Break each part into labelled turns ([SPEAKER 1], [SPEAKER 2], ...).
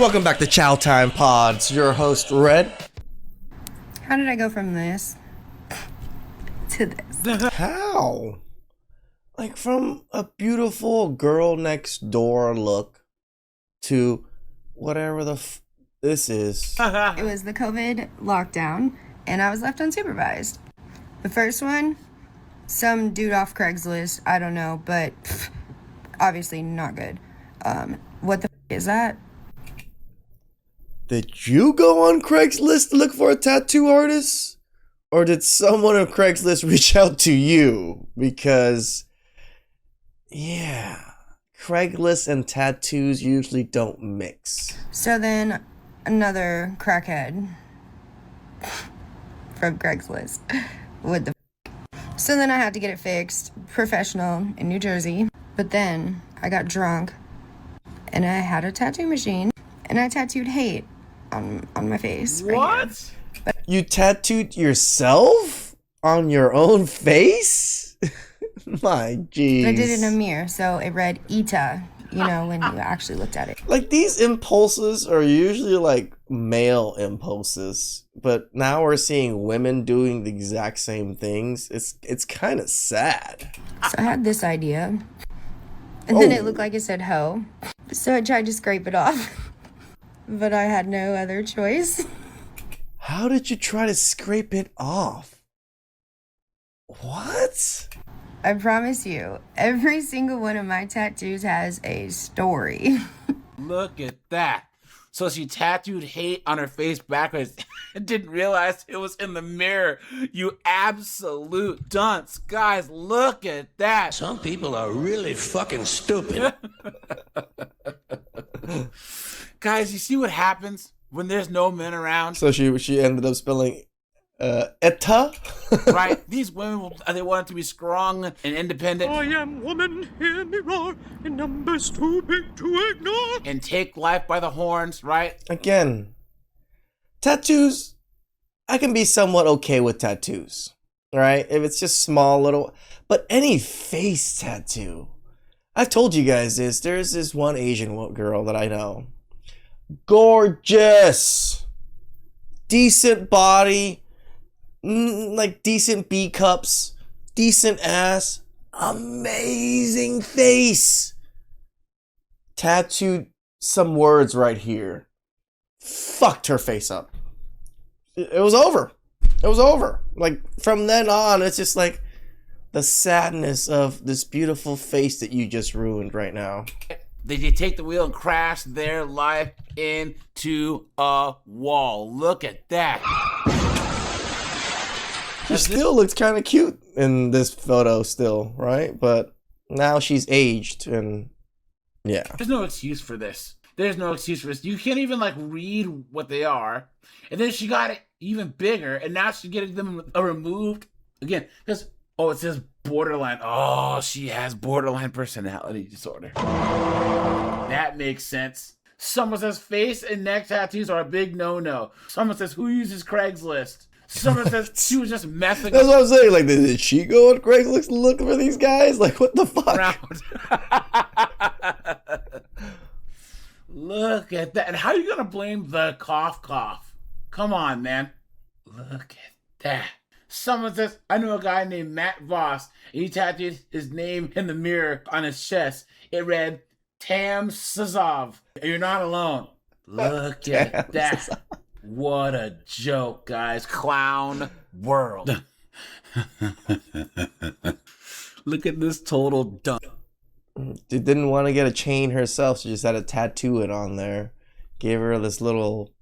[SPEAKER 1] Welcome back to Chow Time Pods. Your host, Red.
[SPEAKER 2] How did I go from this to this?
[SPEAKER 1] How? Like from a beautiful girl next door look to whatever this is.
[SPEAKER 2] It was the COVID lockdown, and I was left unsupervised. The first one, some dude off Craigslist, I don't know, but obviously not good. What the is that?
[SPEAKER 1] Did you go on Craigslist to look for a tattoo artist? Or did someone on Craigslist reach out to you? Because, yeah, Craigslist and tattoos usually don't mix.
[SPEAKER 2] So then another crackhead from Craigslist. What the So then I had to get it fixed, professional in New Jersey. But then I got drunk and I had a tattoo machine and I tattooed hate on my face.
[SPEAKER 3] What?
[SPEAKER 2] Right
[SPEAKER 1] You tattooed yourself on your own face? My jeez.
[SPEAKER 2] I did it in a mirror, so it read Ita, you know, when you actually looked at it.
[SPEAKER 1] Like, these impulses are usually like male impulses, but now we're seeing women doing the exact same things. It's kind of sad.
[SPEAKER 2] So I had this idea, and then it looked like it said ho. So I tried to scrape it off, but I had no other choice.
[SPEAKER 1] How did you try to scrape it off? What?
[SPEAKER 2] I promise you, every single one of my tattoos has a story.
[SPEAKER 3] Look at that. So she tattooed hate on her face backwards and didn't realize it was in the mirror. You absolute dunce. Guys, look at that.
[SPEAKER 4] Some people are really fucking stupid.
[SPEAKER 3] Guys, you see what happens when there's no men around?
[SPEAKER 1] So she ended up spelling Etta?
[SPEAKER 3] Right? These women, they want to be strong and independent.
[SPEAKER 5] I am woman, hear me roar, in numbers too big to ignore.
[SPEAKER 3] And take life by the horns, right?
[SPEAKER 1] Again, tattoos, I can be somewhat okay with tattoos, right? If it's just small little, but any face tattoo. I've told you guys this, there's this one Asian girl that I know. Gorgeous! Decent body, like decent B cups, decent ass, amazing face. Tattooed some words right here. Fucked her face up. It was over. It was over. Like, from then on, it's just like the sadness of this beautiful face that you just ruined right now.
[SPEAKER 3] They take the wheel and crash their life into a wall. Look at that.
[SPEAKER 1] She still looks kind of cute in this photo still, right? But now she's aged and yeah.
[SPEAKER 3] There's no excuse for this. There's no excuse for this. You can't even like read what they are. And then she got it even bigger and now she's getting them removed again. Because, it says borderline. Oh, she has borderline personality disorder. That makes sense. Someone says face and neck tattoos are a big no-no. Someone says, who uses Craigslist? Someone says she was just messing
[SPEAKER 1] That's what I'm saying. Like, did she go on Craigslist looking for these guys? Like, what the fuck?
[SPEAKER 3] around. Look at that. And how are you going to blame the cough? Come on, man. Look at that. Someone says, I know a guy named Matt Voss, and he tattooed his name in the mirror on his chest. It read, Tam Sazov. You're not alone. Look at that. What a joke, guys. Clown world. Look at this total dump.
[SPEAKER 1] She didn't want to get a chain herself. She just had to tattoo it on there. Gave her this little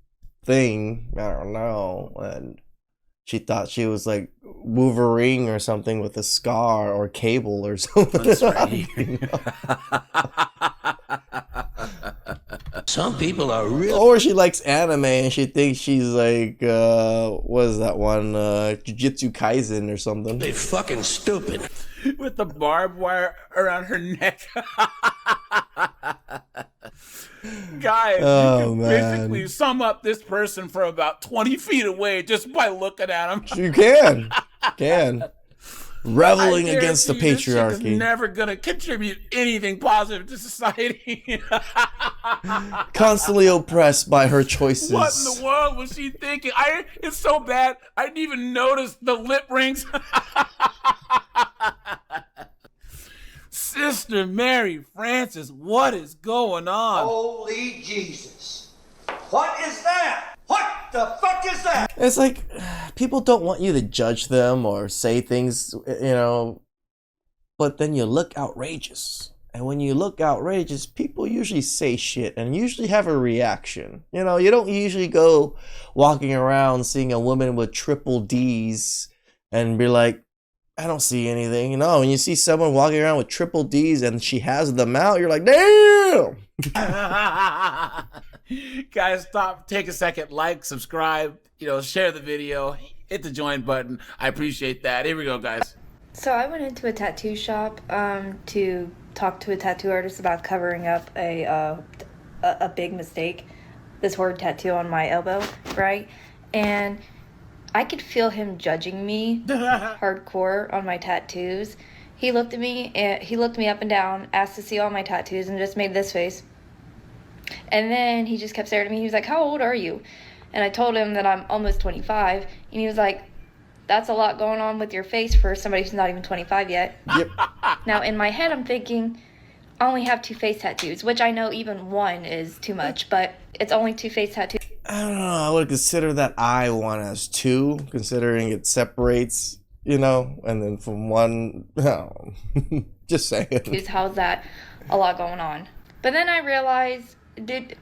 [SPEAKER 1] thing. I don't know. And she thought she was like Wolverine or something with a scar or Cable or something.
[SPEAKER 3] That's right.
[SPEAKER 4] Some people are really...
[SPEAKER 1] Or she likes anime and she thinks she's like, what is that one? Jujutsu Kaisen or something.
[SPEAKER 4] They fucking stupid.
[SPEAKER 3] With the barbed wire around her neck. Guys,
[SPEAKER 1] Oh,
[SPEAKER 3] you can
[SPEAKER 1] man.
[SPEAKER 3] basically sum up this person from about 20 feet away just by looking at him.
[SPEAKER 1] You can. reveling
[SPEAKER 3] I
[SPEAKER 1] against the
[SPEAKER 3] guarantee you this chick is
[SPEAKER 1] patriarchy.
[SPEAKER 3] never gonna contribute anything positive to society.
[SPEAKER 1] Constantly oppressed by her choices.
[SPEAKER 3] What in the world was she thinking? It's so bad. I didn't even notice the lip rings. Sister Mary Frances, what is going on?
[SPEAKER 6] Holy Jesus. What is that? What the fuck is that?
[SPEAKER 1] It's like people don't want you to judge them or say things, but then you look outrageous. And when you look outrageous, people usually say shit and usually have a reaction. You don't usually go walking around seeing a woman with triple D's and be like, I don't see anything. When you see someone walking around with triple D's and she has them out, you're like, damn!
[SPEAKER 3] Guys, stop, take a second, like, subscribe, share the video, hit the join button. I appreciate that. Here we go, guys.
[SPEAKER 7] So I went into a tattoo shop to talk to a tattoo artist about covering up a big mistake, this word tattoo on my elbow, right? And I could feel him judging me hardcore on my tattoos. He looked at me up and down, asked to see all my tattoos, and just made this face. And then he just kept staring at me. He was like, "How old are you?" And I told him that I'm almost 25. And he was like, "That's a lot going on with your face for somebody who's not even 25 yet."
[SPEAKER 1] Yep.
[SPEAKER 7] Now, in my head, I'm thinking, I only have 2 face tattoos, which I know even 1 is too much, but it's only 2 face tattoos.
[SPEAKER 1] I don't know. I would consider that eye one as 2, considering it separates, and then from 1, just saying.
[SPEAKER 7] How's that? A lot going on. But then I realized, dude,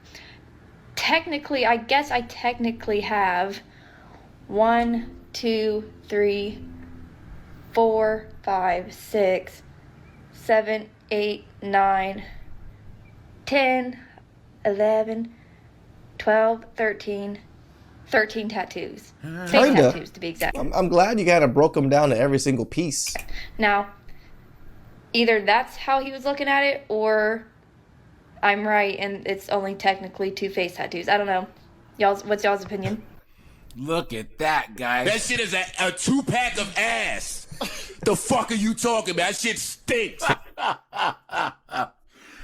[SPEAKER 7] I guess I technically have 1, 2, 3, 4, 5, 6, 7, 8, 9, 10, 11, 12, 13 tattoos. Face
[SPEAKER 1] Kinda.
[SPEAKER 7] tattoos, to be exact.
[SPEAKER 1] I'm glad you kind of broke them down to every single piece.
[SPEAKER 7] Now, either that's how he was looking at it, or I'm right and it's only technically 2 face tattoos. I don't know. What's y'all's opinion?
[SPEAKER 3] Look at that, guys.
[SPEAKER 8] That shit is a 2-pack of ass. The fuck are you talking about? That shit stinks.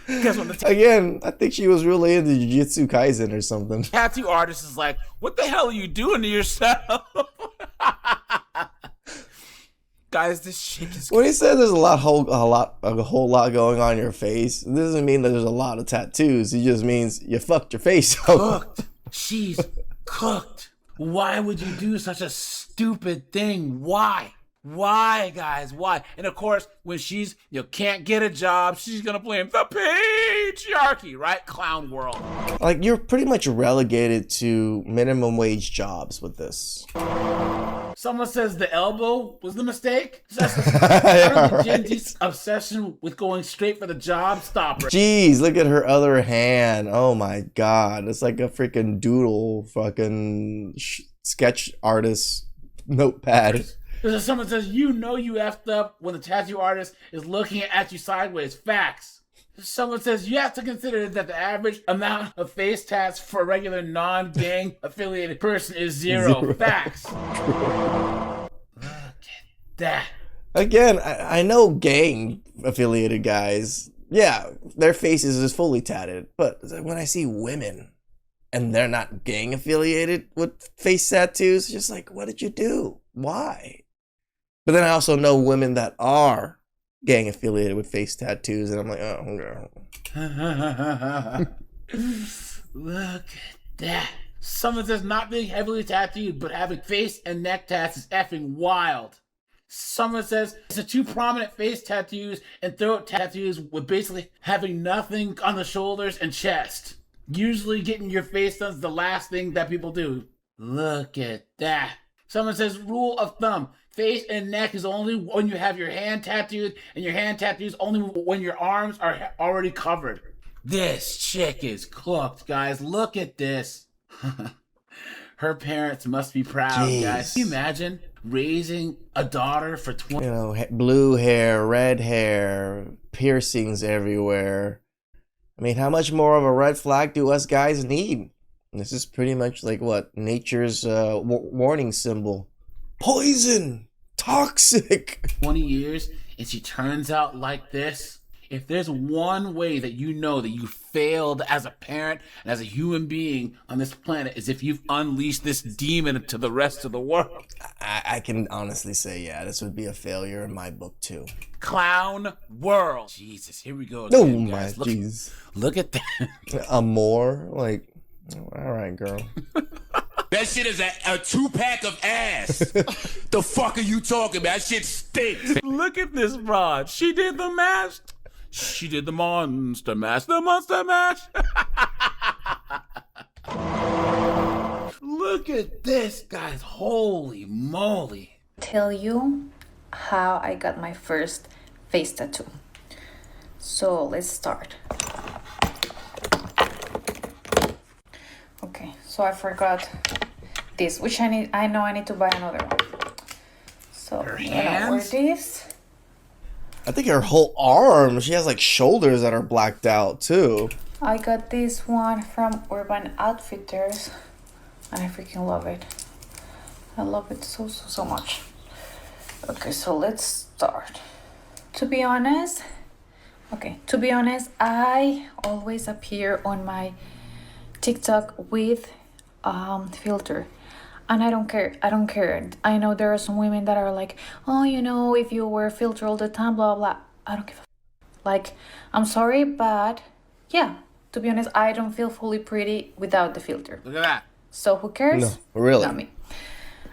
[SPEAKER 3] Guess what?
[SPEAKER 1] Again, I think she was really into Jujutsu Kaisen or something.
[SPEAKER 3] Tattoo artist is like, what the hell are you doing to yourself? Guys, this shit is...
[SPEAKER 1] When he said there's a whole lot going on in your face, it doesn't mean that there's a lot of tattoos. It just means you fucked your face up.
[SPEAKER 3] Cooked. She's cooked. Why would you do such a stupid thing? Why? Why, guys? Why? And of course, when she's can't get a job, she's gonna blame the patriarchy, right? Clown world.
[SPEAKER 1] Like, you're pretty much relegated to minimum wage jobs with this.
[SPEAKER 3] Someone says the elbow was the mistake. Apparently Gen Z's obsession with going straight for the job stopper.
[SPEAKER 1] Jeez, look at her other hand. Oh my god, it's like a freaking doodle, fucking sketch artist notepad.
[SPEAKER 3] Someone says, you effed up when the tattoo artist is looking at you sideways. Facts. Someone says, you have to consider that the average amount of face tats for a regular non-gang affiliated person is zero. Facts. Look at that.
[SPEAKER 1] Again, I know gang affiliated guys. Yeah, their faces is fully tatted. But when I see women and they're not gang affiliated with face tattoos, it's just like, what did you do? Why? But then I also know women that are gang affiliated with face tattoos, and I'm like, oh, girl.
[SPEAKER 3] Look at that. Someone says not being heavily tattooed, but having face and neck tats is effing wild. Someone says it's the 2 prominent face tattoos and throat tattoos with basically having nothing on the shoulders and chest. Usually getting your face done is the last thing that people do. Look at that. Someone says rule of thumb. Face and neck is only when you have your hand tattooed, and your hand tattoos only when your arms are already covered. This chick is cooked, guys. Look at this. Her parents must be proud,
[SPEAKER 1] Jeez.
[SPEAKER 3] guys. Can you imagine raising a daughter for 20?
[SPEAKER 1] Blue hair, red hair, piercings everywhere. I mean, how much more of a red flag do us guys need? This is pretty much like what nature's warning symbol. Poison! toxic.
[SPEAKER 3] 20 years and she turns out like this. If there's one way that you know that you failed as a parent and as a human being on this planet, is if you've unleashed this demon to the rest of the world.
[SPEAKER 1] I can honestly say, yeah, this would be a failure in my book too.
[SPEAKER 3] Clown world. Jesus, here we go again,
[SPEAKER 1] Oh my
[SPEAKER 3] guys.
[SPEAKER 1] jeez.
[SPEAKER 3] Look at that.
[SPEAKER 1] Amore, like, all right, girl.
[SPEAKER 8] That shit is a 2-pack of ass. The fuck are you talking about? That shit stinks.
[SPEAKER 3] Look at this broad. She did the mash. She did the monster mash. The monster mash. Look at this, guys. Holy moly.
[SPEAKER 7] Tell you how I got my first face tattoo. So let's start. Okay, so I forgot this, which I know I need to buy another one. So I'm gonna wear this.
[SPEAKER 1] I think her whole arm, she has like shoulders that are blacked out too.
[SPEAKER 7] I got this one from Urban Outfitters and I freaking love it. I love it so much. Okay, so let's start. To be honest, I always appear on my TikTok with filter. And I don't care. I know there are some women that are like, oh, you know, if you wear filter all the time, blah, blah. I don't give a like, I'm sorry, but yeah, to be honest, I don't feel fully pretty without the filter.
[SPEAKER 3] Look at that.
[SPEAKER 7] So who cares?
[SPEAKER 1] No, really.
[SPEAKER 7] Not me.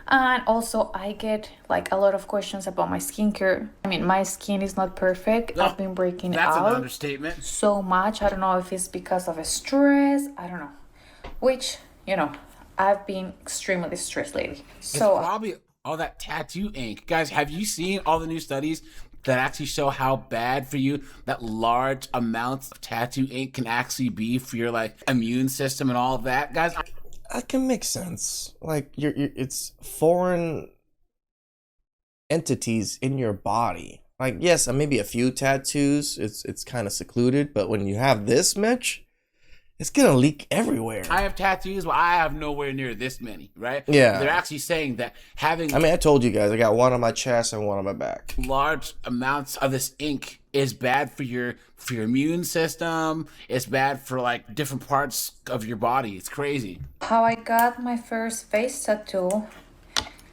[SPEAKER 7] And also I get like a lot of questions about my skincare. I mean, my skin is not perfect.
[SPEAKER 3] No,
[SPEAKER 7] I've been breaking
[SPEAKER 3] That's
[SPEAKER 7] out
[SPEAKER 3] an understatement.
[SPEAKER 7] so much. I don't know if it's because of a stress. I don't know. Which, you know, I've been extremely stressed lately. So
[SPEAKER 3] It's probably all that tattoo ink. Guys, have you seen all the new studies that actually show how bad for you that large amounts of tattoo ink can actually be for your like immune system and all of that? Guys,
[SPEAKER 1] That can make sense. Like you're it's foreign entities in your body. Like yes, maybe a few tattoos. It's kind of secluded, but when you have this much, it's gonna leak everywhere.
[SPEAKER 3] I have tattoos, but I have nowhere near this many, right?
[SPEAKER 1] Yeah.
[SPEAKER 3] They're actually saying that having
[SPEAKER 1] I told you guys, I got one on my chest and one on my back.
[SPEAKER 3] large amounts of this ink is bad for your immune system. It's bad for like different parts of your body. It's crazy.
[SPEAKER 7] how I got my first face tattoo,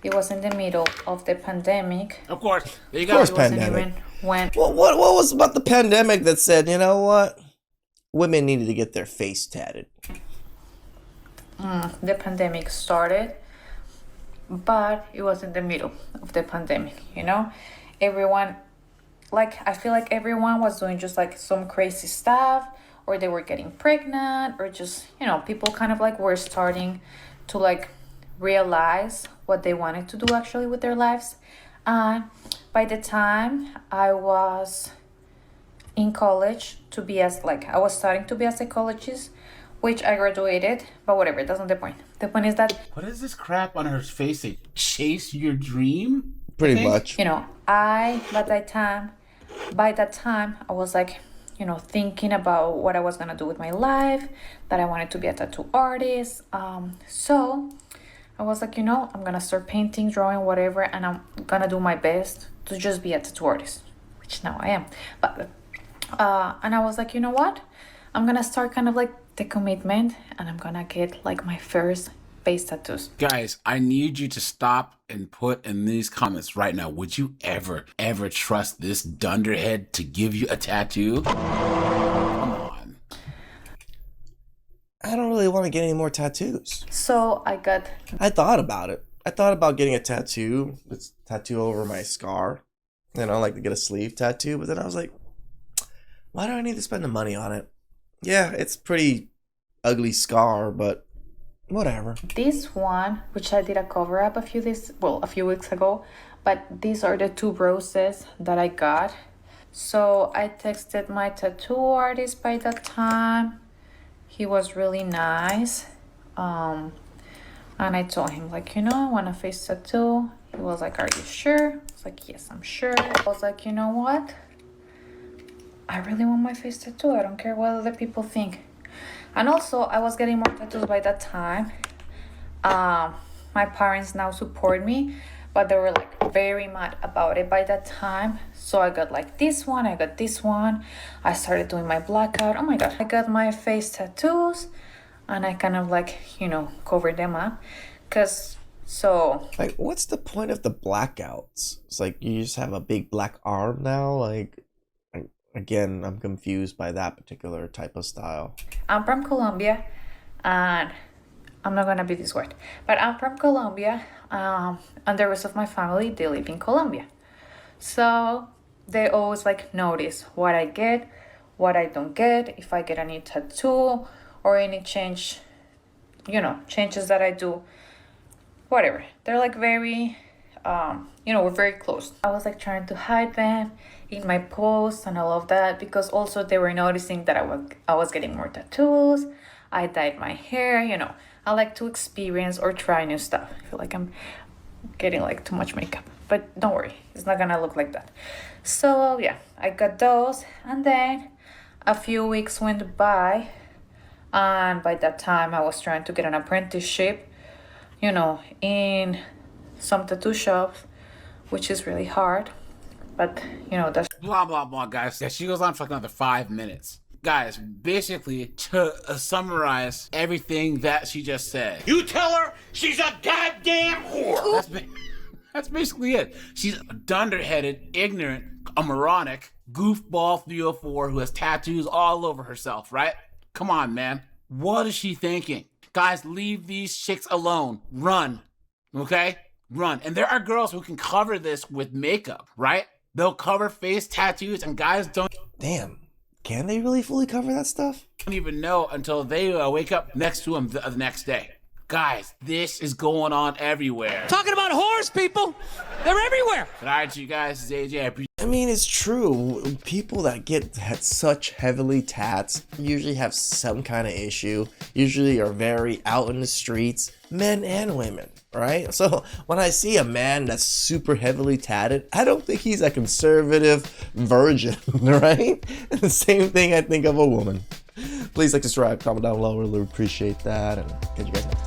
[SPEAKER 7] it was in the middle of the pandemic.
[SPEAKER 3] Of course, there you
[SPEAKER 1] Of course,
[SPEAKER 3] go.
[SPEAKER 7] Wasn't
[SPEAKER 1] pandemic.
[SPEAKER 7] even when
[SPEAKER 1] What was about the pandemic that said, you know what? Women needed to get their face tatted.
[SPEAKER 7] the pandemic started, but it was in the middle of the pandemic, you know? Everyone, like, I feel like everyone was doing just like some crazy stuff, or they were getting pregnant, or just, you know, people kind of like were starting to like realize what they wanted to do actually with their lives. And by the time I was in college to be as like I was starting to be a psychologist, which I graduated, but whatever, that's not the point. The point is that,
[SPEAKER 3] What is this crap on her face? Say, chase your dream?
[SPEAKER 1] Pretty much.
[SPEAKER 7] you know, by that time I was like, you know, thinking about what I was gonna do with my life, that I wanted to be a tattoo artist. So I was like, you know, I'm gonna start painting, drawing, whatever, and I'm gonna do my best to just be a tattoo artist, which now I am. But and I was like, you know what? I'm gonna start kind of like the commitment, and I'm gonna get like my first face tattoos.
[SPEAKER 3] Guys, I need you to stop and put in these comments right now. Would you ever trust this dunderhead to give you a tattoo? Come on.
[SPEAKER 1] I don't really want to get any more tattoos.
[SPEAKER 7] So I
[SPEAKER 1] thought about it. I thought about getting a tattoo. It's tattoo over my scar. And I like to get a sleeve tattoo, but then I was like, why do I need to spend the money on it? Yeah, it's pretty ugly scar, but whatever.
[SPEAKER 7] this one, which I did a cover up a few weeks ago, but these are the two roses that I got. So I texted my tattoo artist by that time. He was really nice. And I told him, like, you know, I want a face tattoo. He was like, are you sure? I was like, yes, I'm sure. I was like, you know what? I really want my face tattoo. I don't care what other people think. And also, I was getting more tattoos by that time. My parents now support me, but they were like, very mad about it by that time. So I got like this one, I got this one. I started doing my blackout. Oh my god. I got my face tattoos and I kind of like, you know, covered them up.
[SPEAKER 1] Like, what's the point of the blackouts? It's like you just have a big black arm now? Like, again, I'm confused by that particular type of style.
[SPEAKER 7] I'm from Colombia, and I'm not gonna be this word, but I'm from Colombia, and the rest of my family, they live in Colombia. So they always like notice what I get, what I don't get, if I get any tattoo or any change, you know, changes that I do, whatever. They're like very, you know, we're very close. I was like trying to hide them in my posts and all of that, because also they were noticing that I was getting more tattoos. I dyed my hair, you know. I like to experience or try new stuff. I feel like I'm getting like too much makeup, but don't worry, it's not gonna look like that. So yeah, I got those, and then a few weeks went by, and by that time I was trying to get an apprenticeship, you know, in some tattoo shops, which is really hard, but you know, that's
[SPEAKER 3] Blah, blah, blah, guys. Yeah, she goes on for like another 5 minutes. Guys, basically, to summarize everything that she just said.
[SPEAKER 8] You tell her she's a goddamn whore.
[SPEAKER 3] That's basically it. She's a dunderheaded, ignorant, a moronic, goofball 304 who has tattoos all over herself, right? Come on, man. What is she thinking? Guys, leave these chicks alone. Run. Okay? Run. And there are girls who can cover this with makeup, right? They'll cover face tattoos, and guys don't
[SPEAKER 1] Can they really fully cover that stuff?
[SPEAKER 3] even know until they wake up next to them the next day. Guys, this is going on everywhere.
[SPEAKER 5] Talking about whores, people. They're everywhere.
[SPEAKER 3] But alright, you guys, this is AJ.
[SPEAKER 1] I mean, it's true. People that get such heavily tats usually have some kind of issue, usually are very out in the streets, men and women, right? So when I see a man that's super heavily tatted, I don't think he's a conservative virgin, right? And the same thing I think of a woman. Please like, subscribe, comment down below. Really appreciate that. And catch you guys next time.